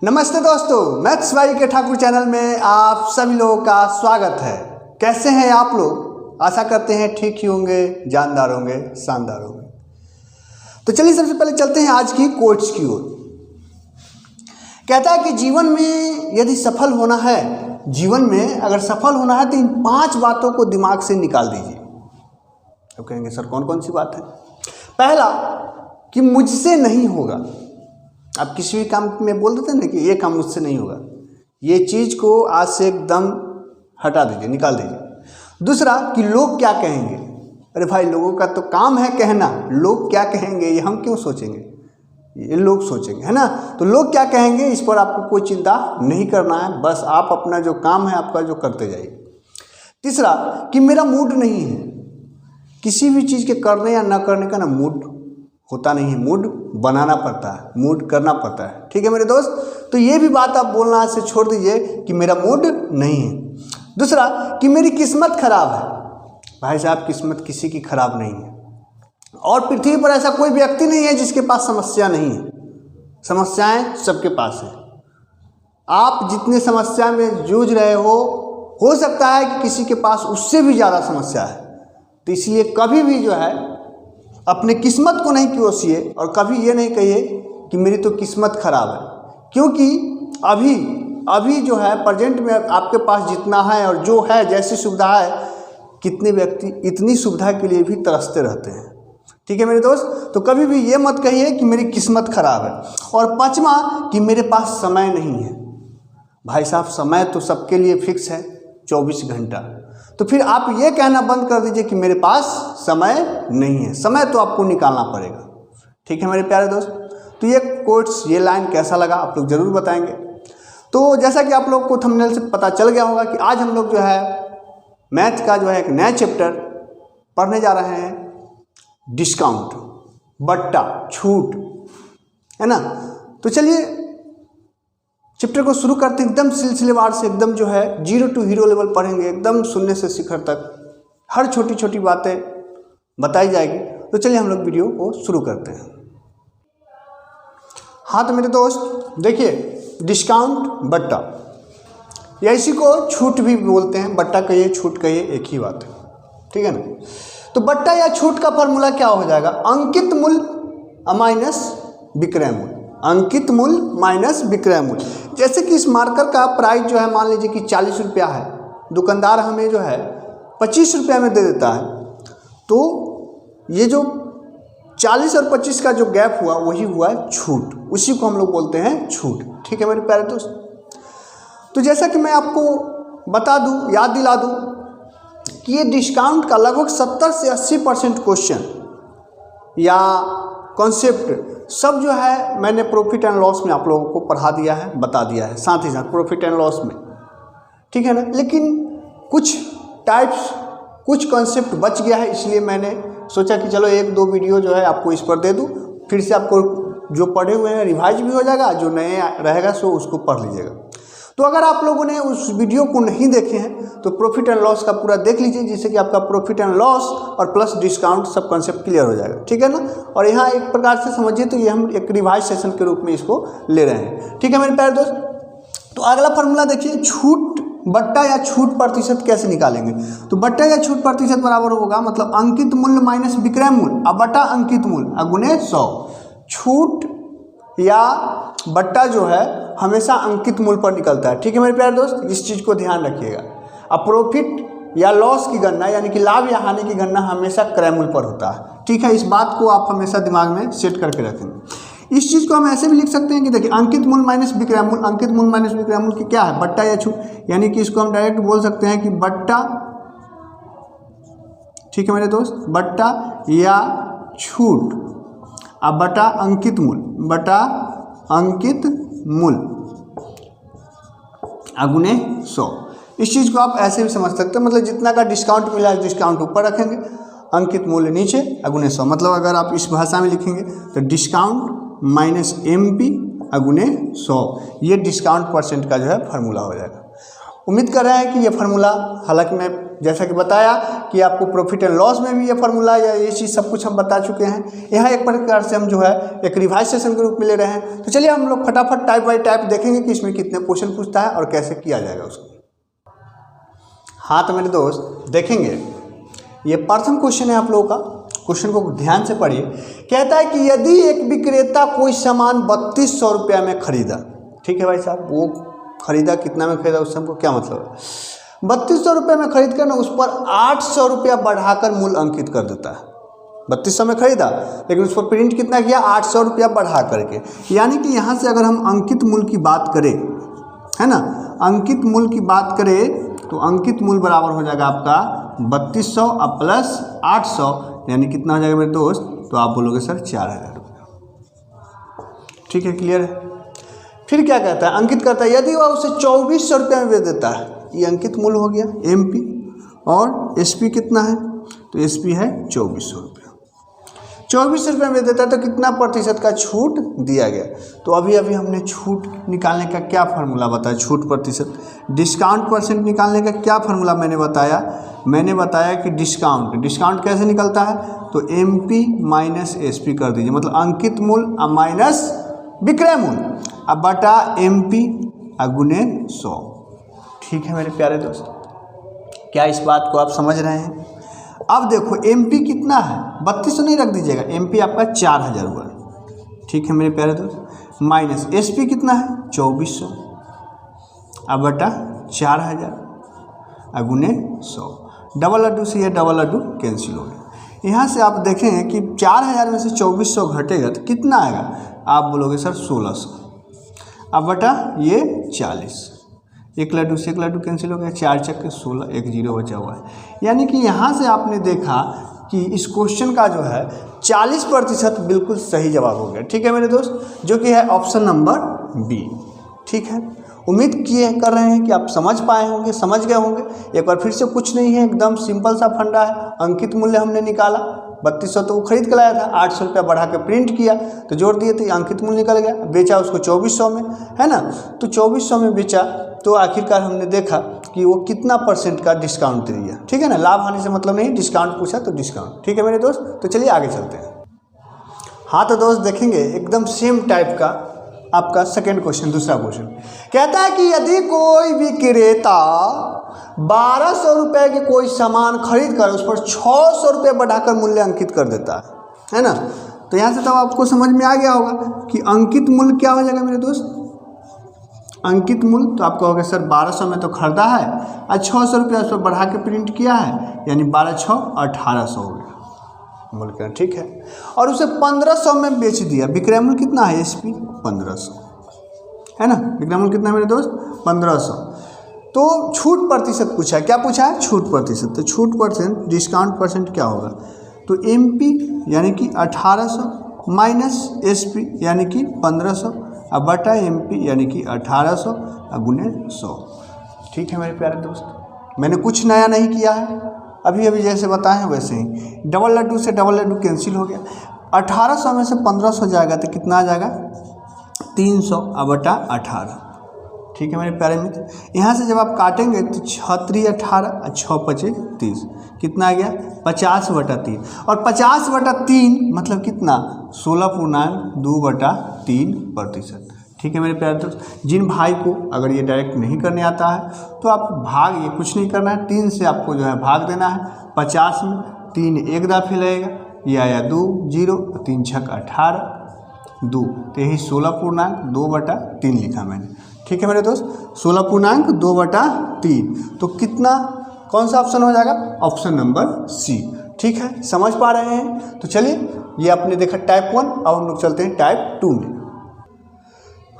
नमस्ते दोस्तों, मैथ्स भाई के ठाकुर चैनल में आप सभी लोगों का स्वागत है। कैसे हैं आप लोग? आशा करते हैं ठीक ही होंगे, जानदार होंगे, शानदार होंगे। तो चलिए सबसे पहले चलते हैं आज की कोट्स की ओर। कहता है कि जीवन में यदि सफल होना है, जीवन में अगर सफल होना है तो इन 5 बातों को दिमाग से निकाल दीजिए। तो कहेंगे सर कौन कौन सी बात है? पहला कि मुझसे नहीं होगा। आप किसी भी काम में बोल देते हैं ना कि ये काम मुझसे नहीं होगा, ये चीज़ को आज से एकदम हटा दीजिए, निकाल दीजिए। दूसरा कि लोग क्या कहेंगे। अरे भाई, लोगों का तो काम है कहना, लोग क्या कहेंगे ये हम क्यों सोचेंगे, ये लोग सोचेंगे, है ना। तो लोग क्या कहेंगे इस पर आपको कोई चिंता नहीं करना है, बस आप अपना जो काम है आपका जो करते जाइए। तीसरा कि मेरा मूड नहीं है। किसी भी चीज़ के करने या ना करने का ना मूड होता नहीं है, मूड बनाना पड़ता है, मूड करना पड़ता है। ठीक है मेरे दोस्त, तो ये भी बात आप बोलना से छोड़ दीजिए कि मेरा मूड नहीं है। दूसरा कि मेरी किस्मत खराब है। भाई साहब, किस्मत किसी की खराब नहीं है और पृथ्वी पर ऐसा कोई व्यक्ति नहीं है जिसके पास समस्या नहीं है। समस्याएं सबके पास है। आप जितने समस्या में जूझ रहे हो सकता है कि किसी के पास उससे भी ज़्यादा समस्या है। तो इसलिए कभी भी जो है अपने किस्मत को नहीं कोसिए और कभी ये नहीं कहिए कि मेरी तो किस्मत खराब है, क्योंकि अभी जो है प्रेजेंट में आपके पास जितना है और जो है जैसी सुविधा है, कितने व्यक्ति इतनी सुविधा के लिए भी तरसते रहते हैं। ठीक है मेरे दोस्त, तो कभी भी ये मत कहिए कि मेरी किस्मत खराब है। और 5वां कि मेरे पास समय नहीं है। भाई साहब, समय तो सबके लिए फिक्स है, 24 घंटा। तो फिर आप ये कहना बंद कर दीजिए कि मेरे पास समय नहीं है। समय तो आपको निकालना पड़ेगा। ठीक है मेरे प्यारे दोस्त, तो ये कोट्स, ये लाइन कैसा लगा आप लोग ज़रूर बताएंगे। तो जैसा कि आप लोग को थंबनेल से पता चल गया होगा कि आज हम लोग जो है मैथ का जो है एक नया चैप्टर पढ़ने जा रहे हैं, डिस्काउंट, बट्टा, छूट, है ना। तो चलिए चैप्टर को शुरू करते हैं। एकदम सिलसिलेवार से, एकदम जो है 0 to हीरो लेवल पढ़ेंगे, एकदम शून्य से शिखर तक हर छोटी छोटी बातें बताई जाएगी। तो चलिए हम लोग वीडियो को शुरू करते हैं। हाँ तो मेरे दोस्त देखिए, डिस्काउंट, बट्टा, या इसी को छूट भी बोलते हैं। बट्टा कहिए, छूट कहिए, एक ही बात है। ठीक है ना। तो बट्टा या छूट का फॉर्मूला क्या हो जाएगा? अंकित मूल्य माइनस विक्रय मूल्य। अंकित मूल्य माइनस विक्रय मूल्य। जैसे कि इस मार्कर का प्राइस जो है मान लीजिए कि 40 रुपया है, दुकानदार हमें जो है 25 रुपया में दे देता है। तो ये जो 40 और 25 का जो गैप हुआ वही हुआ छूट, उसी को हम लोग बोलते हैं छूट। ठीक है मेरे प्यारे दोस्त, तो जैसा कि मैं आपको बता दूं, याद दिला दूं कि ये डिस्काउंट का लगभग 70 से 80% क्वेश्चन या कॉन्सेप्ट सब जो है मैंने प्रॉफिट एंड लॉस में आप लोगों को पढ़ा दिया है, बता दिया है, साथ ही साथ प्रॉफिट एंड लॉस में। ठीक है ना। लेकिन कुछ टाइप्स, कुछ कॉन्सेप्ट बच गया है, इसलिए मैंने सोचा कि चलो 1-2 वीडियो जो है आपको इस पर दे दूं, फिर से आपको जो पढ़े हुए हैं रिवाइज भी हो जाएगा, जो नए रहेगा सो उसको पढ़ लीजिएगा। तो अगर आप लोगों ने उस वीडियो को नहीं देखे हैं तो प्रॉफिट एंड लॉस का पूरा देख लीजिए, जिससे कि आपका प्रॉफिट एंड लॉस और प्लस डिस्काउंट सब कॉन्सेप्ट क्लियर हो जाएगा। ठीक है ना। और यहाँ एक प्रकार से समझिए तो ये हम एक रिवाइज सेशन के रूप में इसको ले रहे हैं। ठीक है मेरे प्यारे दोस्त, तो अगला फार्मूला देखिए, छूट बट्टा या छूट प्रतिशत कैसे निकालेंगे। तो बट्टा या छूट प्रतिशत बराबर होगा, मतलब अंकित मूल्य माइनस विक्रय मूल्य अब बटा अंकित मूल्य गुणे 100। छूट या बट्टा जो है हमेशा अंकित मूल्य पर निकलता है। ठीक है मेरे प्यारे दोस्त, इस चीज़ को ध्यान रखिएगा। अब प्रॉफिट या लॉस की गणना यानी कि लाभ या हानि की गणना हमेशा क्रय मूल्य पर होता है। ठीक है, इस बात को आप हमेशा दिमाग में सेट करके रखेंगे। इस चीज़ को हम ऐसे भी लिख सकते हैं कि देखिए, अंकित मूल्य माइनस विक्रय मूल्य, अंकित मूल्य माइनस विक्रय मूल्य की क्या है? बट्टा या छूट, यानी कि इसको हम डायरेक्ट बोल सकते हैं कि बट्टा, ठीक है मेरे दोस्त, बट्टा या छूट अब बटा अंकित मूल्य, बटा अंकित मूल्य अगुने 100। इस चीज़ को आप ऐसे भी समझ सकते हैं, मतलब जितना का डिस्काउंट मिला है डिस्काउंट ऊपर रखेंगे, अंकित मूल्य नीचे अगुने 100। मतलब अगर आप इस भाषा में लिखेंगे तो डिस्काउंट माइनस MP अगुने 100, ये डिस्काउंट परसेंट का जो है फार्मूला हो जाएगा। उम्मीद कर रहे हैं कि ये फार्मूला, हालांकि मैं जैसा कि बताया कि आपको प्रॉफिट एंड लॉस में भी ये फार्मूला या ये चीज़ सब कुछ हम बता चुके हैं। यहाँ एक प्रकार से हम जो है एक रिवाइज सेशन के रूप में ले रहे हैं। तो चलिए हम लोग फटाफट टाइप बाई टाइप देखेंगे कि इसमें कितने क्वेश्चन पूछता है और कैसे किया जाएगा उसको। हाँ तो मेरे दोस्त देखेंगे, ये प्रथम क्वेश्चन है आप लोगों का। क्वेश्चन को ध्यान से पढ़िए। कहता है कि यदि एक विक्रेता कोई सामान 3200 रुपया में खरीदा, ठीक है भाई साहब, वो खरीदा कितना में खरीदा उससे हमको क्या मतलब है। 3200 रुपये में खरीद कर ना उस पर 800 रुपया बढ़ाकर मूल्य अंकित कर देता है। 3200 में खरीदा लेकिन उस पर प्रिंट कितना किया, 800 रुपया बढ़ा करके। यानी कि यहाँ से अगर हम अंकित मूल्य की बात करें, है ना, अंकित मूल्य की बात करें तो अंकित मूल्य बराबर हो जाएगा आपका 3200 अब प्लस 800, यानी कितना हो जाएगा मेरे दोस्त, तो आप बोलोगे सर 4000 रुपये। ठीक है, क्लियर है। फिर क्या कहता है, अंकित करता है यदि वह उसे 2400 रुपये में बेच देता है, ये अंकित मूल्य हो गया एमपी, और एसपी कितना है, तो एसपी है 2400 रुपये। 2400 रुपये में देता है तो कितना प्रतिशत का छूट दिया गया। तो अभी हमने छूट निकालने का क्या फार्मूला बताया, छूट प्रतिशत, डिस्काउंट परसेंट निकालने का क्या फार्मूला मैंने बताया कि डिस्काउंट कैसे निकलता है, तो एमपी माइनस एसपी कर दीजिए, मतलब अंकित मूल्य माइनस विक्रय मूल्य अब बटा एमपी गुने 100। ठीक है मेरे प्यारे दोस्त, क्या इस बात को आप समझ रहे हैं। अब देखो एमपी कितना है, 3200 नहीं रख दीजिएगा, एमपी आपका 4000 हुआ। ठीक है मेरे प्यारे दोस्त, माइनस एसपी कितना है 2400 अब बटा 4000 गुने 100। डबल लड्डू से ये डबल लड्डू कैंसिल हो गया। यहाँ से आप देखें कि 4000 में से 2400 घटेगा तो कितना आएगा, आप बोलोगे सर 1600 अब बटा ये 40। एक लड्डू से एक लड्डू कैंसिल हो गया, 4 चक्के 16, एक जीरो बचा हुआ है। यानी कि यहाँ से आपने देखा कि इस क्वेश्चन का जो है 40% बिल्कुल सही जवाब हो गया। ठीक है मेरे दोस्त, जो कि है ऑप्शन नंबर बी। ठीक है, उम्मीद कर रहे हैं कि आप समझ पाए होंगे, समझ गए होंगे। एक बार फिर से कुछ नहीं है, एकदम सिंपल सा फंडा है। अंकित मूल्य हमने निकाला, 3200 तो वो खरीद के लाया था, 800 रुपया बढ़ा के प्रिंट किया तो जोड़ दिए थे, अंकित मूल्य निकल गया। बेचा उसको 2400 में, है ना, तो 2400 में बेचा तो आखिरकार हमने देखा कि वो कितना % का डिस्काउंट दे दिया। ठीक है ना, लाभ हानि से मतलब नहीं, डिस्काउंट पूछा तो डिस्काउंट। ठीक है मेरे दोस्त, तो चलिए आगे चलते हैं। हाँ तो दोस्त देखेंगे एकदम सेम टाइप का आपका सेकेंड क्वेश्चन, दूसरा क्वेश्चन कहता है कि यदि कोई विक्रेता 1200 रुपये के कोई सामान खरीद कर उस पर 600 रुपये बढ़ाकर मूल्य अंकित कर देता है ना, तो यहाँ से तब आपको समझ में आ गया होगा कि अंकित मूल्य क्या हो जाएगा मेरे दोस्त। अंकित मूल्य तो आपको होगा सर 1200 में तो खरीदा है और 600 रुपया उस पर बढ़ा के प्रिंट किया है, यानी 12 6 1800 हो गया मूल्य। ठीक है, और उसे 1500 में बेच दिया। विक्रय मूल्य कितना है एसपी 1500, है ना, विक्रय मूल्य कितना है मेरे दोस्त 1500। तो छूट प्रतिशत पूछा है, क्या पूछा है, छूट प्रतिशत। तो छूट परसेंट, डिस्काउंट परसेंट क्या होगा, तो एमपी यानी कि 1800 माइनस एसपी यानी कि 1500 अब बटा एमपी यानी कि 1800 गुने 100। ठीक है मेरे प्यारे दोस्त, मैंने कुछ नया नहीं किया है, अभी जैसे बताए हैं वैसे ही। डबल लड्डू से डबल लड्डू कैंसिल हो गया, 1800 में से 1500 जाएगा तो कितना आ जाएगा 300 अब बटा 18। ठीक है मेरे प्यारे मित्र, यहाँ से जब आप काटेंगे तो 6 3 18 और 6 5 30, कितना आ गया 50 बटा 3, और 50 बटा 3 मतलब कितना 16.2/3%। ठीक है मेरे प्यारे दोस्त, जिन भाई को अगर ये डायरेक्ट नहीं करने आता है तो आप भाग, ये कुछ नहीं करना है, 3 से आपको जो है भाग देना है। 50 में 3 एक दफे लगेगा, ये आया 2 0, 3 6 18 2, तो यही 16.2/3 लिखा मैंने। ठीक है मेरे दोस्त, 16.2/3, तो कितना, कौन सा ऑप्शन हो जाएगा, ऑप्शन नंबर सी। ठीक है, समझ पा रहे हैं। तो चलिए ये आपने देखा टाइप 1, अब हम लोग चलते हैं टाइप 2 में।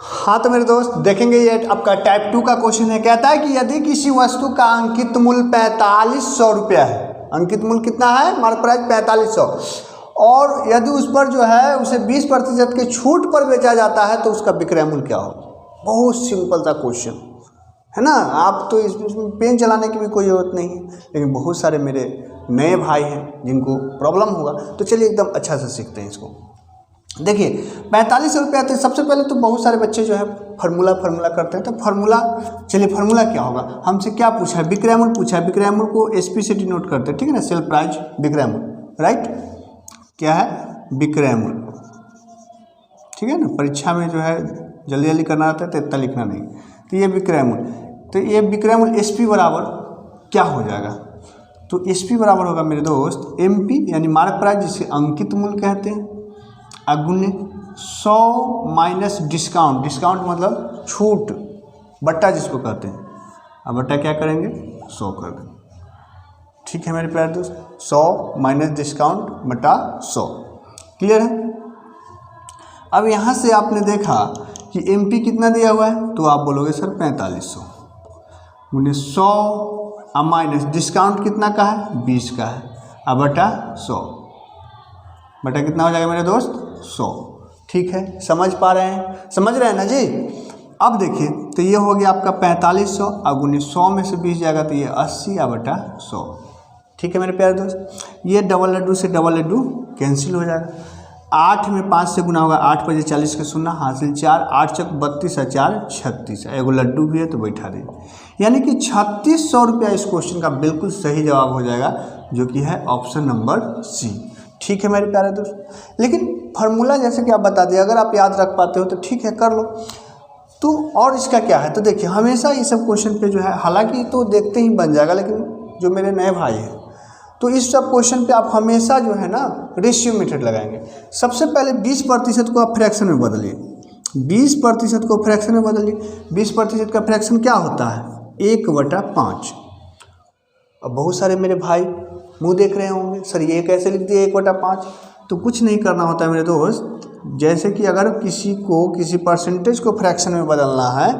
हाँ तो मेरे दोस्त देखेंगे ये आपका टाइप 2 का क्वेश्चन है। कहता है कि यदि किसी वस्तु का अंकित मूल्य 4500 रुपया है, अंकित मूल्य कितना है, मार्क प्राइस 4500, और यदि उस पर जो है उसे 20% के छूट पर बेचा जाता है तो उसका विक्रय मूल्य क्या हो। बहुत सिंपल सा क्वेश्चन है ना, आप तो इसमें पेन चलाने की भी कोई ज़रूरत नहीं है, लेकिन बहुत सारे मेरे नए भाई हैं जिनको प्रॉब्लम होगा, तो चलिए एकदम अच्छा से सीखते हैं इसको। देखिए 45 रुपया, तो सबसे पहले तो बहुत सारे बच्चे जो है फार्मूला करते हैं। तो फार्मूला, चलिए फार्मूला क्या होगा, हमसे क्या पूछा है, विक्रय मूल्य पूछा है। विक्रय मूल्य को एसपी से डिनोट करते हैं, ठीक है ना, सेल प्राइस विक्रय मूल्य, राइट। क्या है, विक्रय मूल्य, ठीक है ना। परीक्षा में जो है जल्दी जल्दी करना रहता है तो इतना लिखना नहीं। तो ये विक्रय मूल्य, तो ये विक्रय मूल्य एसपी बराबर क्या हो जाएगा, तो एसपी बराबर होगा मेरे दोस्त एमपी यानी मार्क प्राइस, जिसे अंकित मूल्य कहते हैं, अगुण्य 100 माइनस डिस्काउंट, डिस्काउंट मतलब छूट, बट्टा जिसको कहते हैं। अब बट्टा क्या करेंगे, 100 कर देंगे, ठीक है मेरे प्यारे दोस्त। 100 माइनस डिस्काउंट बटा 100, क्लियर है। अब यहाँ से आपने देखा कि एमपी कितना दिया हुआ है, तो आप बोलोगे सर 4500 100 माइनस डिस्काउंट कितना का है, 20 का है, अब बटा 100, बटा कितना हो जाएगा मेरे दोस्त, 100, ठीक है। समझ पा रहे हैं, समझ रहे हैं ना जी। अब देखिए, तो ये हो गया आपका 4500, अब 100 में से 20 जाएगा तो ये 80 बटा 100, ठीक है मेरे प्यारे दोस्त। ये डबल लड्डू से डबल लड्डू कैंसिल हो जाएगा। 8 में 5 से गुना होगा, 8 बजे 40 के शून्य हासिल 4, 8 चक 32 और 4 36, एगो लड्डू भी है तो बैठा दीजिए। यानी कि 3600 रुपया इस क्वेश्चन का बिल्कुल सही जवाब हो जाएगा, जो कि है ऑप्शन नंबर सी, ठीक है मेरे प्यारे दोस्त। लेकिन फार्मूला जैसे कि आप बता दिए, अगर आप याद रख पाते हो तो ठीक है, कर लो। तो और इसका क्या है, तो देखिए हमेशा ये सब क्वेश्चन पे जो है, हालांकि तो देखते ही बन जाएगा, लेकिन जो मेरे नए भाई हैं तो इस सब क्वेश्चन पे आप हमेशा जो है ना रेशियो मेथड लगाएंगे। सबसे पहले 20% को आप फ्रैक्शन में बदलिए, 20% को फ्रैक्शन में बदलिए। 20% का फ्रैक्शन क्या होता है, 1/5। अब बहुत सारे मेरे भाई मुंह देख रहे होंगे, सर ये कैसे लिख दिए 1/5। तो कुछ नहीं करना होता है मेरे दोस्त, जैसे कि अगर किसी को किसी परसेंटेज को फ्रैक्शन में बदलना है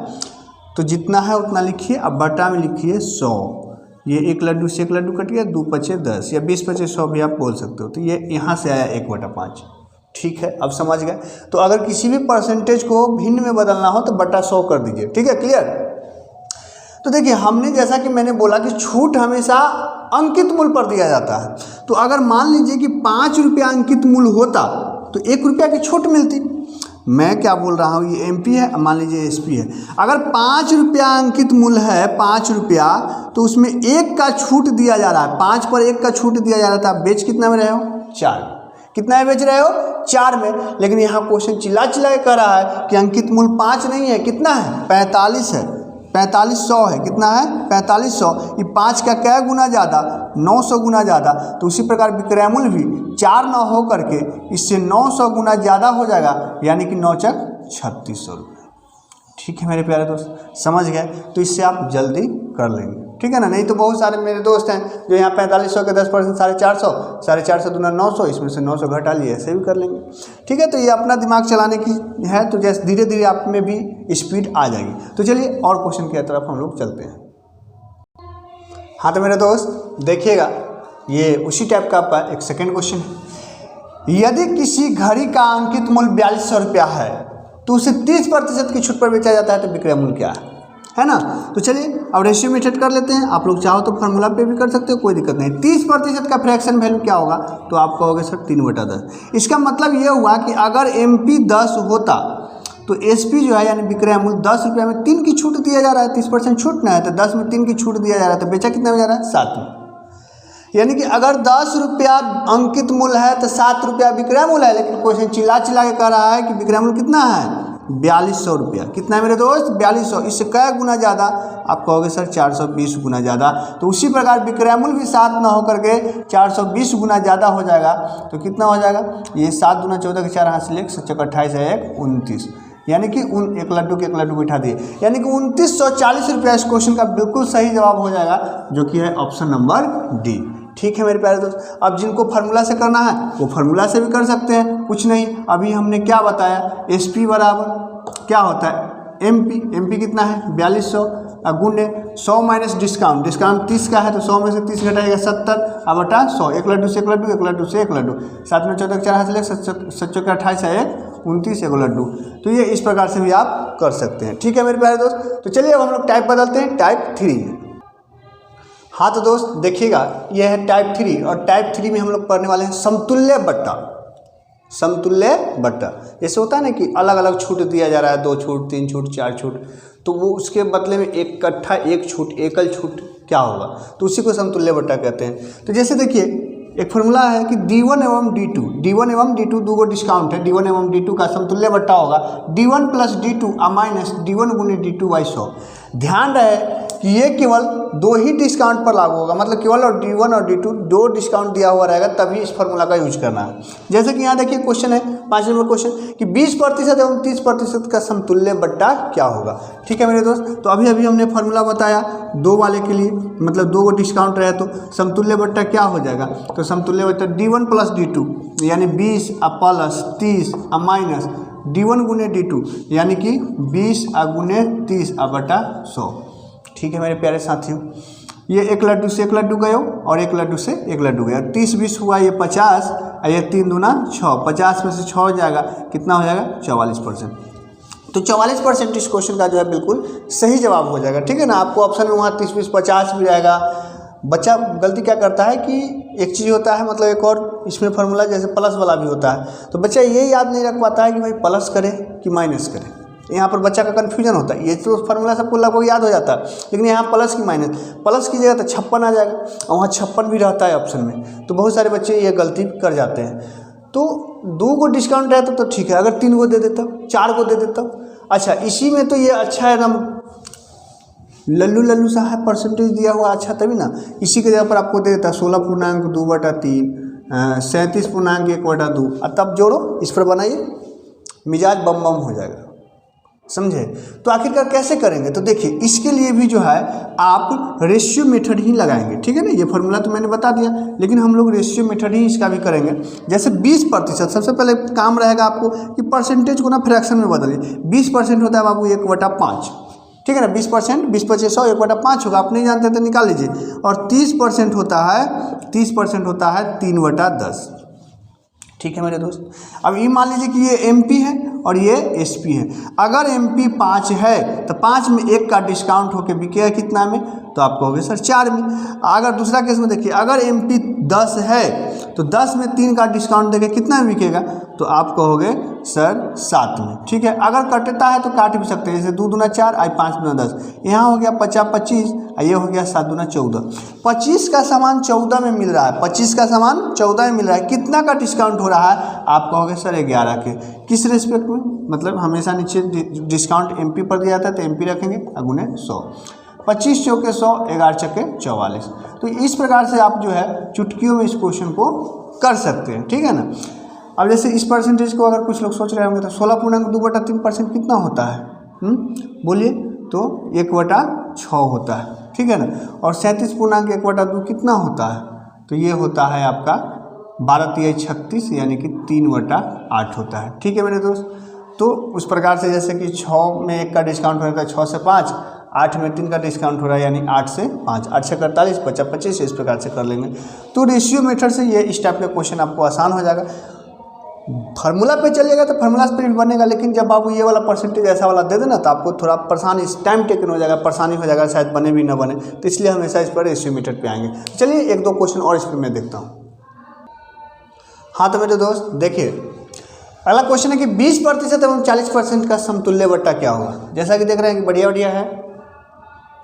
तो जितना है उतना लिखिए, अब बटा में लिखिए 100। ये 1 लड्डू से 1 लड्डू कट गया, 2 पचे 10 या 20 पचे 100 भी आप बोल सकते हो। तो ये यहाँ से आया 1/5, ठीक है, अब समझ गए। तो अगर किसी भी परसेंटेज को भिन्न में बदलना हो तो बटा 100 कर दीजिए, ठीक है, क्लियर। तो देखिए हमने जैसा कि मैंने बोला कि छूट हमेशा अंकित मूल्य पर दिया जाता है। तो अगर मान लीजिए कि 5 रुपया अंकित मूल्य होता तो 1 रुपया की छूट मिलती। मैं क्या बोल रहा हूँ, ये एमपी है, मान लीजिए एसपी है। अगर 5 रुपया अंकित मूल्य है, 5 रुपया, तो उसमें 1 का छूट दिया जा रहा है, 5 पर 1 का छूट दिया जा रहा था। बेच कितना में रहे हो, 4। कितना में बेच रहे हो, 4 में। लेकिन यहाँ क्वेश्चन चिल्ला चिल्ला के कह रहा है कि अंकित मूल्य 5 नहीं है, कितना है, 45 है, 4500 है। कितना है, 4500। ये 5 का क्या गुना ज़्यादा, 900 गुना ज़्यादा। तो उसी प्रकार विक्रय मूल्य भी 4 न हो करके इससे 900 गुना ज़्यादा हो जाएगा, यानी कि 9 चक 3600 रुपये, ठीक है मेरे प्यारे दोस्त, समझ गए। तो इससे आप जल्दी कर लेंगे, ठीक है ना। नहीं तो बहुत सारे मेरे दोस्त हैं जो यहाँ 4500 के 10% 450, 450 दूना 900, इसमें से 900 घटा लिए, ऐसे भी कर लेंगे, ठीक है। तो ये अपना दिमाग चलाने की है, तो जैसे धीरे धीरे आप में भी स्पीड आ जाएगी। तो चलिए और क्वेश्चन की तरफ हम लोग चलते हैं। हाँ तो मेरे दोस्त देखिएगा, ये उसी टाइप का आपका एक सेकेंड क्वेश्चन है। यदि किसी घड़ी का अंकित मूल्य 4200 रुपया है तो उसे 30% की छूट पर बेचा जाता है, तो विक्रय मूल्य क्या है ना। तो चलिए अब रेशियो मेथड कर लेते हैं। आप लोग चाहो तो फार्मूला पे भी कर सकते हो, कोई दिक्कत नहीं। 30% का फ्रैक्शन वैल्यू क्या होगा, तो आप कहोगे सर 3/10। इसका मतलब ये हुआ कि अगर एमपी 10 होता तो एसपी जो है यानी विक्रय मूल्य 10 रुपया में 3 की छूट दिया जा रहा है, 30% छूट ना है, तो 10 में 3 की छूट दिया जा रहा है, तो बेचा कितना में जा रहा है, 7 में। यानी कि अगर 10 रुपया अंकित मूल्य है तो 7 रुपया विक्रय मूल्य है। लेकिन क्वेश्चन चिल्ला चिल्ला के कह रहा है कि विक्रय मूल्य कितना है, 4200 रुपया। कितना है मेरे दोस्त, 4200। इससे क्या गुना ज़्यादा, आप कहोगे सर 420 गुना ज़्यादा। तो उसी प्रकार विक्रय मूल्य भी 7 ना होकर के 420 गुना ज़्यादा हो जाएगा। तो कितना हो जाएगा, ये 7 दूना 14 के 4 हासिल 1, 7 चौक 28 है 1, 29। यानी कि 1 लड्डू के 1 लड्डू बैठा दिए, यानी कि 2940 रुपया इस क्वेश्चन का बिल्कुल सही जवाब हो जाएगा, जो कि है ऑप्शन नंबर डी, ठीक है मेरे प्यारे दोस्त। अब जिनको फार्मूला से करना है वो फार्मूला से भी कर सकते हैं, कुछ नहीं। अभी हमने क्या बताया, एसपी बराबर क्या होता है, एमपी। एमपी कितना है, 4200 गुणे 100 माइनस डिस्काउंट, डिस्काउंट 30 का है तो 100 में से 30 घटाएगा 70, अब बटा 100। 1 लड्डू से 1 लड्डू, 1 लड्डू से 1 लड्डू, 7 में 14 4 हासिल 1, 7 चौक 28 है 1, 29 एगो लड्डू। तो ये इस प्रकार से भी आप कर सकते हैं, ठीक है मेरे प्यारे दोस्त। तो चलिए अब हम लोग टाइप बदलते हैं, टाइप 3। हाँ तो दोस्त देखिएगा, यह है टाइप 3 और टाइप 3 में हम लोग पढ़ने वाले हैं समतुल्य बट्टा। समतुल्य बट्टा। जैसे होता है ना कि अलग अलग छूट दिया जा रहा है, 2 छूट, 3 छूट, 4 छूट, तो वो उसके बदले में इकट्ठा एक छूट, एकल छूट क्या होगा, तो उसी को समतुल्य बट्टा कहते हैं। तो जैसे देखिए एक फॉर्मूला है कि D1 एवं D2 दो डिस्काउंट है, D1 एवं D2 का समतुल्य बट्टा होगा D1 plus D2 minus D1 गुने D2 बाई 100। ध्यान रहे कि ये केवल 2 ही डिस्काउंट पर लागू होगा, मतलब केवल और D1 और D2 2 डिस्काउंट दिया हुआ रहेगा, तभी इस फॉर्मूला का यूज करना है। जैसे कि यहाँ देखिए क्वेश्चन है 5 नंबर क्वेश्चन कि 20% एवं 30% का समतुल्य बट्टा क्या होगा। ठीक है मेरे दोस्त, तो अभी हमने फॉर्मूला बताया 2 वाले के लिए, मतलब 2 डिस्काउंट रहे तो समतुल्य बट्टा क्या हो जाएगा, तो समतुल्य बट्टा D1 प्लस D2 यानी 20 प्लस 30 माइनस D1 गुने D2 यानी कि 20 गुने 30 बटा 100। ठीक है मेरे प्यारे साथियों, ये 1 लड्डू से 1 लड्डू गए और 1 लड्डू से 1 लड्डू गया, 30 20 हुआ ये 50, ये 3 दूना 6, 50 में से 6 हो जाएगा, कितना हो जाएगा 44%। तो 44% इस क्वेश्चन का जो है बिल्कुल सही जवाब हो जाएगा। ठीक है ना, आपको ऑप्शन में वहाँ 30 20 50 भी रहेगा। बच्चा गलती क्या करता है कि एक चीज़ होता है, मतलब एक और इसमें फार्मूला जैसे प्लस वाला भी होता है, तो बच्चा ये याद नहीं रख पाता है कि भाई प्लस करे कि माइनस करे। यहाँ पर बच्चा का कन्फ्यूजन होता है। ये तो फार्मूला सबको लगभग याद हो जाता है, लेकिन यहाँ प्लस की माइनस, प्लस की जगह तो 56 आ जाएगा और वहाँ 56 भी रहता है ऑप्शन में, तो बहुत सारे बच्चे ये गलती कर जाते हैं। तो 2 को डिस्काउंट रहता तो ठीक है, अगर 3 को दे देता, 4 को दे देता। अच्छा, इसी में तो ये अच्छा है एकदम लल्लू सा है, परसेंटेज दिया हुआ अच्छा, तभी ना इसी के जगह पर आपको दे देता 16.2/3, 37.1/2, और तब जोड़ो, इस पर बनाइए, मिजाज बम हो जाएगा। समझे? तो आखिरकार कैसे करेंगे, तो देखिए इसके लिए भी जो है आप रेशियो मेथड ही लगाएंगे। ठीक है ना, ये फार्मूला तो मैंने बता दिया, लेकिन हम लोग रेशियो मेथड ही इसका भी करेंगे। जैसे 20%, सबसे पहले काम रहेगा आपको कि परसेंटेज को ना फ्रैक्शन में बदलिए। 20% होता है बाबू 1/5, ठीक है ना, 20%, 20 × 100 1/5 होगा, आप नहीं जानते तो निकाल लीजिए। और 30% होता है 3/10। ठीक है मेरे दोस्त, अब ये मान लीजिए कि ये MP है और ये SP है। अगर MP 5 है तो 5 में 1 का डिस्काउंट होकर बिकेगा कितना में, तो आप कहोगे सर 4 में। अगर दूसरा केस में देखिए, अगर MP 10 है तो 10 में 3 का डिस्काउंट देके कितना में बिकेगा, तो आप कहोगे सर 7 में। ठीक है, अगर कटता है तो काट भी सकते हैं, जैसे 2 दूना 4 और 5 दूना 10, यहाँ हो गया 50 25, ये हो गया 7 दूना 14। 25 का सामान 14 में मिल रहा है, 25 का सामान 14 में मिल रहा है, कितना का डिस्काउंट हो रहा है, आप कहोगे सर 11 के। किस रेस्पेक्ट में, मतलब हमेशा नीचे डिस्काउंट MP पर दिया जाता है तो MP रखेंगे, गुने 100, 25 चौके 100, 11 चौके 44। तो इस प्रकार से आप जो है चुटकियों में इस क्वेश्चन को कर सकते हैं। ठीक है ना। अब जैसे इस परसेंटेज को अगर कुछ लोग सोच रहे होंगे तो 16.2/3% कितना होता है, बोलिए, तो 1/6 होता है। ठीक है ना, और 37.1/2 कितना होता है, तो ये होता है आपका 12×3 = 36 यानी कि 3/8 होता है। ठीक है मेरे दोस्त, तो उस प्रकार से जैसे कि 6 में 1 का डिस्काउंट हो रहा है 6 से 5, 8 में 3 का डिस्काउंट हो रहा है यानी 8 से 5, 8 से 48, 50 25, इस प्रकार से कर लेंगे। तो रेशियो मेथड से ये इस टाइप का क्वेश्चन आपको आसान हो जाएगा। फार्मूला पे चलिएगा तो फार्मूला पे भी बनेगा, लेकिन जब आप ये वाला परसेंटेज ऐसा वाला दे देना तो आपको थोड़ा परेशानी, टाइम टेकन हो जाएगा, परेशानी हो जाएगा, शायद बने भी ना बने, तो इसलिए हमेशा इस पर रेशियो मेथड पे आएंगे। चलिए 1-2 क्वेश्चन और इस पर मैं देखता हूँ। हाँ तो मेरे दोस्त देखिए, अगला क्वेश्चन है कि 20% एवं 40% का समतुल्य बट्टा क्या होगा। जैसा कि देख रहे हैं कि बढ़िया है,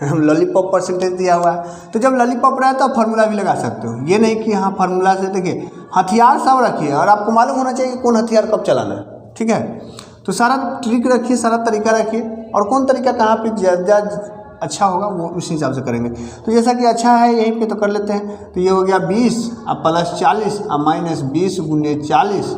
हम लॉलीपॉप परसेंटेज दिया हुआ है, तो जब लॉलीपॉप रहा है तो फार्मूला भी लगा सकते हो। ये नहीं कि हाँ फार्मूला से देखिए, हथियार सब रखिए और आपको मालूम होना चाहिए कि कौन हथियार कब चलाना है। ठीक है, तो सारा ट्रिक रखिए, सारा तरीका रखिए, और कौन तरीका कहाँ पे ज़्यादा अच्छा होगा वो उस हिसाब से करेंगे। तो जैसा कि अच्छा है यहीं पे तो कर लेते हैं। तो ये हो गया 20 प्लस 40 माइनस 20 गुने 40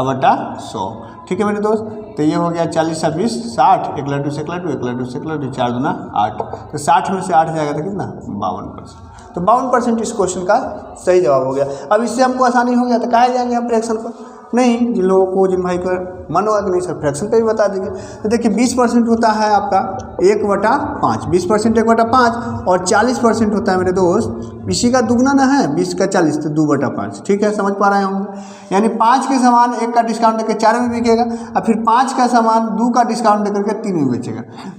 बटा 100। ठीक है मेरे दोस्त, तो ये हो गया 40 और 20 60, 1 लड्डू से 1 लड्डू, 1 लड्डू से 1 लड्डू, 4 दूना 8, तो 60 में से 8 जाएगा तो कितना 52%। तो 52% इस क्वेश्चन का सही जवाब हो गया। अब इससे हमको आसानी हो गया तो कहाँ जाएंगे हम फ्रैक्शन पर, नहीं, जिन लोगों को, जिन भाई को मन होगा कि नहीं सर फ्रैक्शन पे भी बता देंगे। तो देखिए 20% होता है आपका 1/5, 20% 1/5, और 40% होता है मेरे दोस्त, इसी का दुगना ना है, 20 का 40 तो 2/5। ठीक है, समझ पा रहे होंगे। यानी 5 के सामान 1 का डिस्काउंट देकर 4 में बिकेगा, और फिर 5 का सामान 2 का डिस्काउंट देकर के 3 में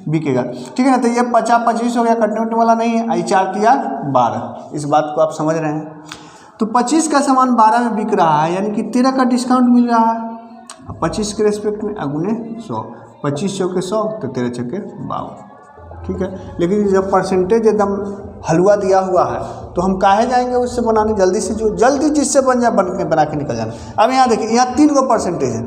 बिकेगा। ठीक है ना, तो ये 50 25 हो गया, कटने उटने वाला नहीं है। 4 × 12, इस बात को आप समझ रहे हैं। तो 25 का सामान 12 में बिक रहा है, यानी कि 13 का डिस्काउंट मिल रहा है। 25 के रेस्पेक्ट में अगुने 100, 25 चौके 100 तो 13 चौके 52, ठीक है। लेकिन जब परसेंटेज एकदम हलवा दिया हुआ है तो हम काहे जाएंगे उससे बनाने, जल्दी से जो जल्दी जिससे बना के निकल जाना। अब यहाँ देखिए, यहाँ 3 गो परसेंटेज है,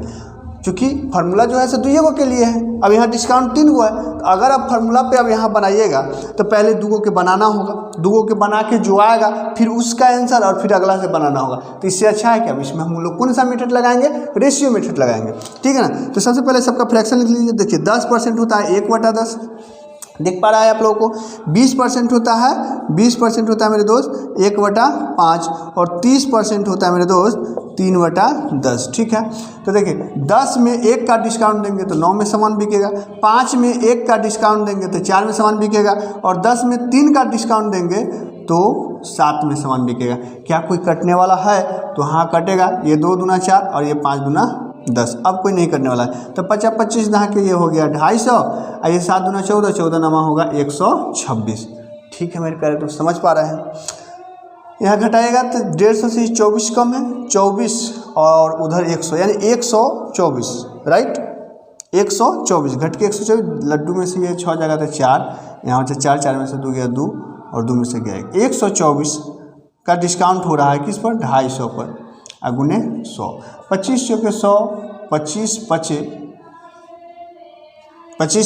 क्योंकि फार्मूला जो है सो 2 गो के लिए है। अब यहाँ डिस्काउंट 3 गो है, तो अगर आप फार्मूला पे अब यहाँ बनाइएगा तो पहले 2 गो के बनाना होगा, 2 गो के बना के जो आएगा फिर उसका आंसर और फिर अगला से बनाना होगा। तो इससे अच्छा है कि अब इसमें हम लोग कौन सा मेथड लगाएंगे, रेशियो मेथड लगाएंगे, ठीक है ना। तो सबसे पहले सबका फ्रैक्शन लिख लीजिए। देखिए 10% होता है 1/10, देख पा रहा है आप लोगों को। 20% होता है, 20% होता है मेरे दोस्त 1/5, और 30% होता है मेरे दोस्त 3/10, ठीक है। तो देखिए 10 में 1 का डिस्काउंट देंगे तो 9 में सामान बिकेगा, 5 में 1 का डिस्काउंट देंगे तो 4 में सामान बिकेगा, और 10 में 3 का डिस्काउंट देंगे तो 7 में सामान बिकेगा। क्या कोई कटने वाला है? तो हाँ कटेगा, ये 2 दूना 4 और ये 5 दूना 10। अब कोई नहीं करने वाला है, तो 50-25 नहा के ये हो गया 250, और ये 7 दूना 14, 14 नमा होगा 126, ठीक है मेरे प्यारे दोस्त, समझ पा रहे हैं। यहाँ घटाएगा तो 150 से 24 कम है, 24 और उधर 100 यानी 124, राइट। 124 घट के 124, लड्डू में से ये 6 जगह तो 4, यहाँ से 4, 4 में से 2 गया 2 और 2 में से गया 124 का डिस्काउंट हो रहा है किस पर, 250 पर, अगुने 100। 25 चौके 100, 25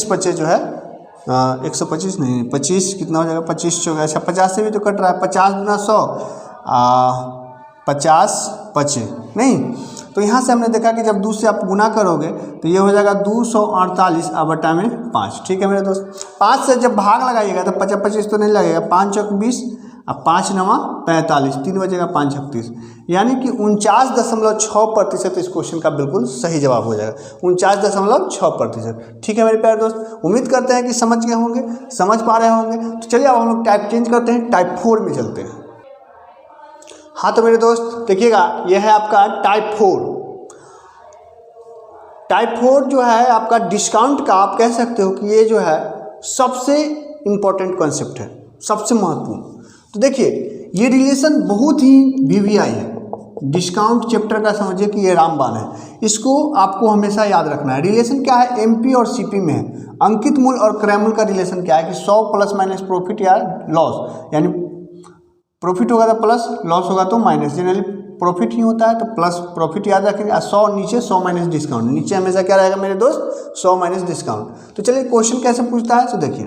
पचे जो है 125 नहीं, 25 कितना हो जाएगा, 25 चौके, अच्छा 50 से भी तो कट रहा है, 50 दूना 100, 50 पचे नहीं। तो यहाँ से हमने देखा कि जब 2 से आप गुना करोगे तो ये हो जाएगा 248 बटा में 5, ठीक है मेरे दोस्त। 5 से जब भाग लगाइएगा तो 25 तो नहीं लगेगा, 5 चौक 20, अब 5 नमा 45, 3 बचेगा 5 36, यानी कि 49.6% इस क्वेश्चन का बिल्कुल सही जवाब हो जाएगा, 49.6%, ठीक है मेरे प्यारे दोस्त। उम्मीद करते हैं कि समझ गए होंगे, समझ पा रहे होंगे। तो चलिए अब हम लोग टाइप चेंज करते हैं, टाइप 4 में चलते हैं। हाँ तो मेरे दोस्त देखिएगा, यह है आपका टाइप 4। टाइप 4 जो है आपका डिस्काउंट का, आप कह सकते हो कि ये जो है सबसे इम्पोर्टेंट कॉन्सेप्ट है, सबसे महत्वपूर्ण। तो देखिए ये रिलेशन बहुत ही वीवीआई है। डिस्काउंट चैप्टर का समझिए कि ये रामबाण है, इसको आपको हमेशा याद रखना है। रिलेशन क्या है, एमपी और सीपी में है। अंकित मूल्य और क्रय मूल्य का रिलेशन क्या है कि 100 प्लस माइनस प्रॉफिट या लॉस, यानी प्रॉफिट होगा तो प्लस, लॉस होगा तो माइनस। जनरली प्रॉफिट ही होता है तो प्लस प्रॉफिट याद रखेंगे, 100 नीचे 100 माइनस डिस्काउंट, नीचे हमेशा क्या रहेगा मेरे दोस्त, 100 माइनस डिस्काउंट। तो चलिए क्वेश्चन कैसे पूछता है, तो देखिए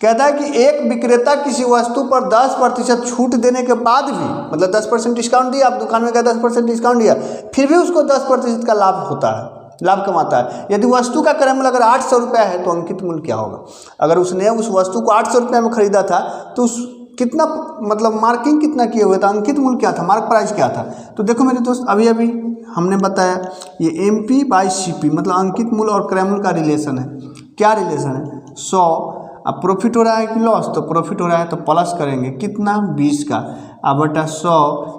कहता है कि एक विक्रेता किसी वस्तु पर 10% छूट देने के बाद भी, मतलब 10% डिस्काउंट दिया, आप दुकान में गए 10% डिस्काउंट दिया, फिर भी उसको 10% का लाभ होता है, लाभ कमाता है। यदि वस्तु का क्रय मूल्य अगर 800 रुपया है तो अंकित मूल्य क्या होगा। अगर उसने उस वस्तु को 800 रुपये में खरीदा था तो उस कितना, मतलब मार्किंग कितना किए हुए था, अंकित मूल्य क्या था, मार्क प्राइस क्या था। तो देखो मेरे दोस्त अभी अभी हमने बताया ये एमपी बाई सीपी, मतलब अंकित मूल्य और क्रय मूल्य का रिलेशन है। क्या रिलेशन है, 100, अब प्रॉफिट हो रहा है कि लॉस, तो प्रॉफिट हो रहा है तो प्लस करेंगे कितना, 20 का, अब बटा 100,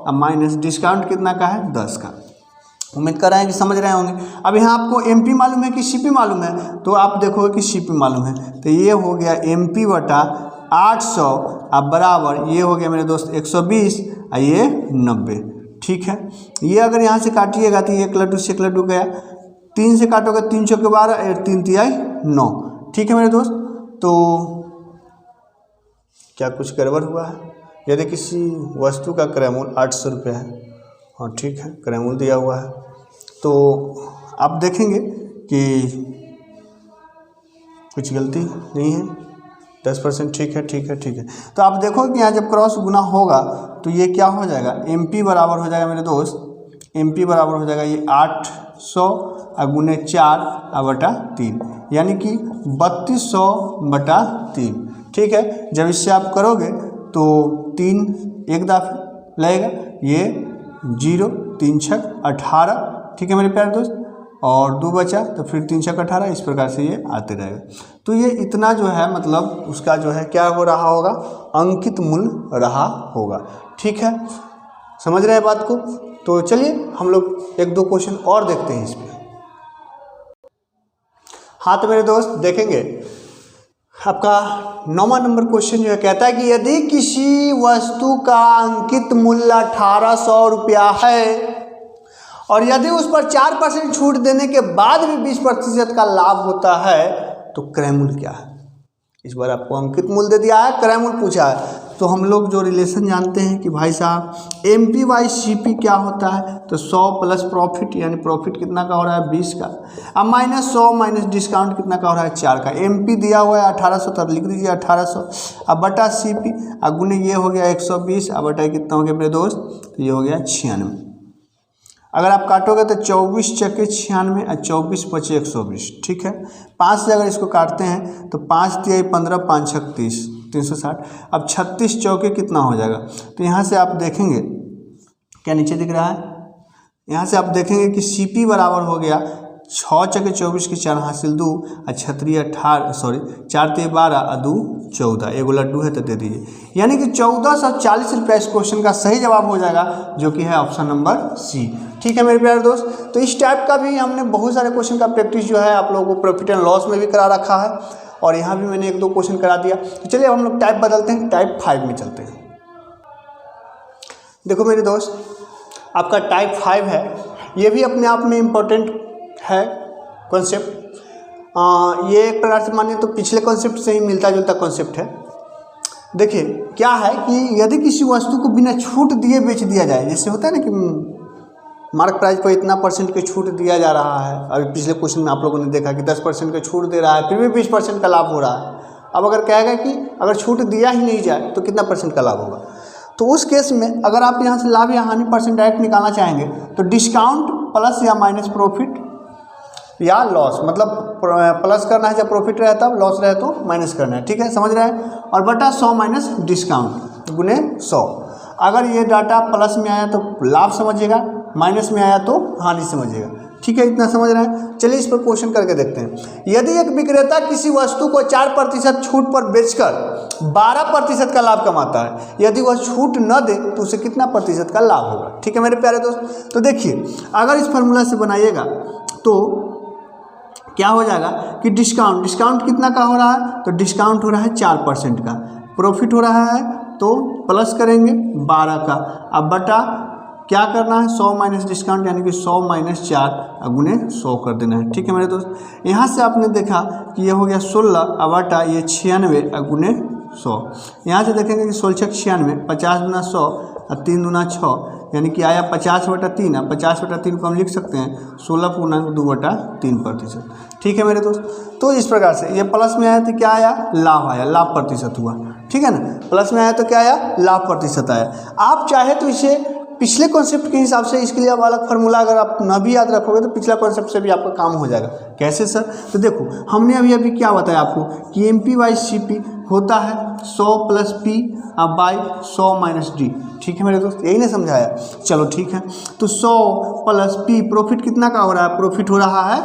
अब माइनस डिस्काउंट कितना का है, 10 का। उम्मीद कर रहे हैं कि समझ रहे होंगे। अब यहाँ आपको एमपी मालूम है कि सीपी मालूम है, तो आप देखोगे कि सीपी मालूम है, तो ये हो गया एमपी बटा 800, अब बराबर ये हो गया मेरे दोस्त 120 और ये 90, ठीक है। ये अगर यहाँ से काटिएगा तो एक लड्डू से एक लड्डू गया, 3 से काटोगे 3 चौके 12, 3 तिहाई 9, ठीक है मेरे दोस्त। तो क्या कुछ गड़बड़ हुआ है, यदि किसी वस्तु का क्रय मूल्य 800 रुपये है, हाँ ठीक है क्रय मूल्य दिया हुआ है, तो आप देखेंगे कि कुछ गलती नहीं है, 10%, ठीक है ठीक है ठीक है। तो आप देखो कि यहाँ जब क्रॉस गुना होगा तो ये क्या हो जाएगा, एमपी बराबर हो जाएगा मेरे दोस्त, एमपी बराबर हो जाएगा ये 800 गुने 4 बटा 3, यानी कि 3200 बटा 3, ठीक है। जब इससे आप करोगे तो 3 एक दफा लगेगा, ये 0, 3 छक 18, ठीक है मेरे प्यारे दोस्त, और 2 बचा तो फिर 3 छक 18, इस प्रकार से ये आते रहेगा। तो ये इतना जो है मतलब उसका जो है क्या हो रहा होगा, अंकित मूल्य रहा होगा, ठीक है। समझ रहे हैं बात को। तो चलिए हम लोग 1-2 क्वेश्चन और देखते हैं इस पर। हाँ तो मेरे दोस्त देखेंगे आपका 9वां नंबर क्वेश्चन जो है कहता है कि यदि किसी वस्तु का अंकित मूल्य 1800 रुपया है और यदि उस पर 4% छूट देने के बाद भी 20% का लाभ होता है तो क्रय मूल्य क्या है। इस बार आपको अंकित मूल्य दे दिया है, क्रय मूल्य पूछा है। तो हम लोग जो रिलेशन जानते हैं कि भाई साहब MP/CP क्या होता है, तो 100 प्लस प्रॉफिट, यानी प्रॉफिट कितना का हो रहा है 20 का, अब -100 माइनस डिस्काउंट कितना का हो रहा है 4 का। MP दिया हुआ है 1800, तब लिख दीजिए 1800, अब बटा CP, अब गुने ये हो गया 120, अब बटा कितना हो गया मेरे दोस्त, तो ये हो गया 96। अगर आप काटोगे तो 24 चके 96 और 24 पचे 120, ठीक है। 5 से अगर इसको काटते हैं तो 5 तिया 15, 5 छक 30, 360। अब 36 चौके कितना हो जाएगा, तो यहाँ से आप देखेंगे क्या नीचे दिख रहा है, यहाँ से आप देखेंगे कि CP बराबर हो गया 6 चके 24 की 4 हासिल 2 और 4 तिया 12 और 2 14, एगो लड्डू है तो दे दीजिए, यानी कि 1440 रुपया इस क्वेश्चन का सही जवाब हो जाएगा, जो कि है ऑप्शन नंबर C। ठीक है मेरे प्यारे दोस्त, तो इस टाइप का भी हमने बहुत सारे क्वेश्चन का प्रैक्टिस जो है आप लोगों को प्रॉफिट एंड लॉस में भी करा रखा है, और यहाँ भी मैंने 1-2 क्वेश्चन करा दिया। तो चलिए अब हम लोग टाइप बदलते हैं, टाइप 5 में चलते हैं। देखो मेरे दोस्त, आपका टाइप 5 है, ये भी अपने आप में इम्पोर्टेंट है कॉन्सेप्ट। ये एक प्रकार से मानिए तो पिछले कॉन्सेप्ट से ही मिलता जुलता कॉन्सेप्ट है। देखिए क्या है कि यदि किसी वस्तु को बिना छूट दिए बेच दिया जाए, जैसे होता है ना कि मार्क प्राइस पर इतना % की छूट दिया जा रहा है, अभी पिछले क्वेश्चन में आप लोगों ने देखा कि 10% की छूट दे रहा है, फिर भी 20% का लाभ हो रहा है। अब अगर कहेगा कि अगर छूट दिया ही नहीं जाए तो कितना % का लाभ होगा, तो उस केस में अगर आप यहाँ से लाभ या हानि % डायरेक्ट निकालना चाहेंगे तो डिस्काउंट प्लस या माइनस प्रॉफिट या लॉस, मतलब प्लस करना है जब प्रॉफिट रहे तब, लॉस रहे तो माइनस करना है, ठीक है, समझ रहे हैं, और बटा 100 माइनस डिस्काउंट गुने 100। अगर ये डाटा प्लस में आया तो लाभ समझिएगा, माइनस में आया तो हानि समझिएगा, ठीक है, इतना समझ रहे हैं। चलिए इस पर क्वेश्चन करके देखते हैं। यदि एक विक्रेता किसी वस्तु को 4% छूट पर बेचकर 12% का लाभ कमाता है, यदि वह छूट न दे तो उसे कितना % का लाभ होगा। ठीक है मेरे प्यारे दोस्त, तो देखिए अगर इस फॉर्मूला से बनाइएगा तो क्या हो जाएगा कि डिस्काउंट कितना का हो रहा है, तो डिस्काउंट हो रहा है 4% का, प्रॉफिट हो रहा है तो प्लस करेंगे 12 का, अब बटा क्या करना है 100 माइनस डिस्काउंट, यानी कि 100 माइनस 4 गुने 100 कर देना है। ठीक है मेरे दोस्त, यहाँ से आपने देखा कि ये हो गया 16, अब बटा ये 96 गुने 100। यहाँ से देखेंगे कि 16 96, 50 गुना 100 और 3 गुना 6, यानी कि आया 50/3। 50/3 को हम लिख सकते हैं 16.2/3%। ठीक है मेरे दोस्त, तो इस प्रकार से ये प्लस में आया तो क्या आया, लाभ आया, लाभ प्रतिशत हुआ। ठीक है ना, प्लस में आया तो क्या आया, लाभ प्रतिशत आया। आप चाहे तो इसे पिछले कॉन्सेप्ट के हिसाब से, इसके लिए आप अलग फार्मूला अगर आप न भी याद रखोगे तो पिछला कॉन्सेप्ट से भी आपका काम हो जाएगा। कैसे सर, तो देखो हमने अभी क्या बताया आपको कि MP/CP होता है 100 plus P by 100 minus D। ठीक है मेरे दोस्त, यही ने समझाया। चलो ठीक है, तो 100 प्लस P प्रॉफिट कितना का हो रहा है, प्रॉफिट हो रहा है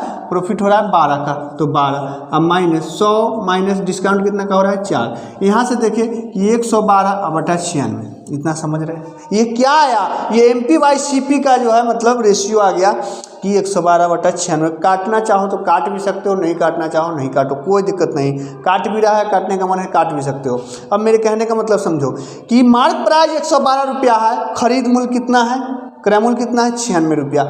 12 का, तो 12, अब माइनस 100 माइनस डिस्काउंट कितना का हो रहा है 4। यहाँ से देखिए कि 112/96, इतना समझ रहे हैं। ये क्या आया, ये MP/CP का जो है मतलब रेशियो आ गया कि 112/96। काटना चाहो तो काट भी सकते हो, नहीं काटना चाहो नहीं काटो, कोई दिक्कत नहीं। काट भी रहा है, काटने का मन है काट भी सकते हो। अब मेरे कहने का मतलब समझो कि मार्क प्राइस 112 रुपया है, खरीद मूल्य कितना है, क्रय मूल्य कितना है 96 रुपया।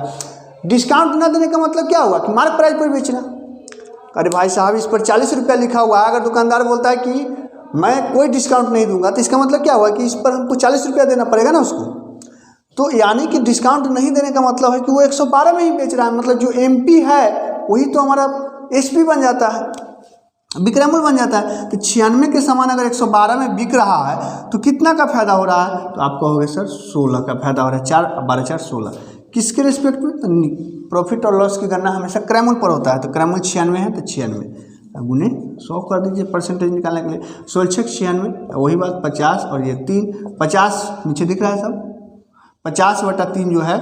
डिस्काउंट न देने का मतलब क्या हुआ कि मार्क प्राइस पर बेचना। अरे भाई साहब इस पर 40 रुपया लिखा हुआ है, अगर दुकानदार बोलता है कि मैं कोई डिस्काउंट नहीं दूंगा तो इसका मतलब क्या हुआ कि इस पर हमको 40 रुपया देना पड़ेगा ना उसको। तो यानी कि डिस्काउंट नहीं देने का मतलब है कि वो 112 में ही बेच रहा है, मतलब जो MP है वही तो हमारा SP बन जाता है, विक्रय मूल्य बन जाता है। तो 96 के सामान अगर 112 में बिक रहा है तो कितना का फायदा हो रहा है, तो आप कहोगे सर 16 का फायदा हो रहा है। 4 12 4 16 किसके रिस्पेक्ट में, तो प्रॉफिट और लॉस की गणना हमेशा क्रय मूल्य पर होता है। तो क्रय मूल्य 96 है तो 96 गुने 100 कर दीजिए परसेंटेज निकालने के लिए। 16 96, वही बात 50 और ये 3, 50 नीचे दिख रहा है सब, 50/3 जो है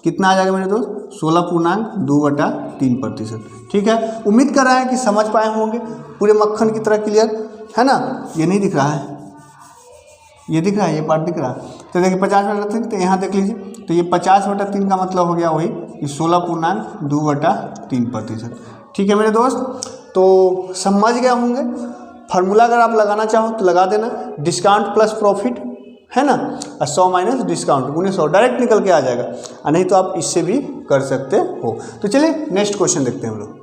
कितना आ जाएगा मेरे दोस्त, 16.2/3%। ठीक है, उम्मीद कर रहे हैं कि समझ पाए होंगे, पूरे मक्खन की तरह क्लियर है ना। ये नहीं दिख रहा है, ये दिख रहा है, ये पार्ट दिख रहा है। तो देखिए 50/3, तो यहाँ देख लीजिए, तो ये 50/3 का मतलब हो गया वही 16.2/3%। ठीक है मेरे दोस्त, तो समझ गए होंगे फार्मूला अगर आप लगाना चाहो तो लगा देना, डिस्काउंट प्लस प्रॉफिट है ना, और 100 माइनस डिस्काउंट गुने 100 डायरेक्ट निकल के आ जाएगा, और नहीं तो आप इससे भी कर सकते हो। तो चलिए नेक्स्ट क्वेश्चन देखते हैं हम लोग।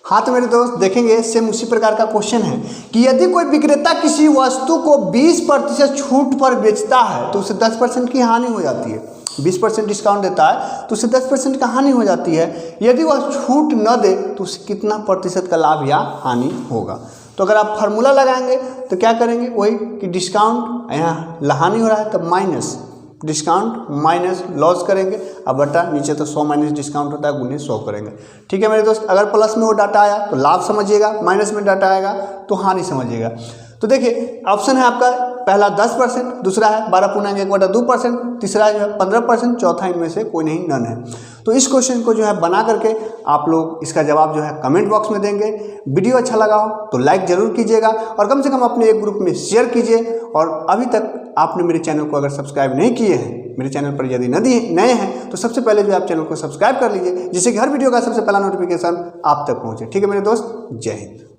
हाँ तो मेरे दोस्त देखेंगे सेम उसी प्रकार का क्वेश्चन है कि यदि कोई विक्रेता किसी वस्तु को 20% छूट पर बेचता है तो उसे 10% की हानि हो जाती है। 20% डिस्काउंट देता है तो उसे 10% का हानि हो जाती है। यदि वह छूट न दे तो उसे कितना प्रतिशत का लाभ या हानि होगा। तो अगर आप फार्मूला लगाएंगे तो क्या करेंगे, वही कि डिस्काउंट यहाँ हानि हो रहा है तो माइनस डिस्काउंट माइनस लॉस करेंगे, अब बटा नीचे तो 100 माइनस डिस्काउंट होता है गुने 100 करेंगे। ठीक है मेरे दोस्त, अगर प्लस में वो डाटा आया तो लाभ समझिएगा, माइनस में डाटा आएगा तो हानि समझिएगा। तो देखिए ऑप्शन है आपका पहला 10%, दूसरा है 12/1/2%, तीसरा जो है 15%, चौथा इनमें से कोई नहीं, नन है। तो इस क्वेश्चन को जो है बना करके आप लोग इसका जवाब जो है कमेंट बॉक्स में देंगे। वीडियो अच्छा लगा हो तो लाइक जरूर कीजिएगा और कम से कम अपने एक ग्रुप में शेयर कीजिए। और अभी तक आपने मेरे चैनल को अगर सब्सक्राइब नहीं किए हैं, मेरे चैनल पर यदि नए हैं तो सबसे पहले जो आप चैनल को सब्सक्राइब कर लीजिए, जिससे कि हर वीडियो का सबसे पहला नोटिफिकेशन आप तक पहुँचे। ठीक है मेरे दोस्त, जय हिंद।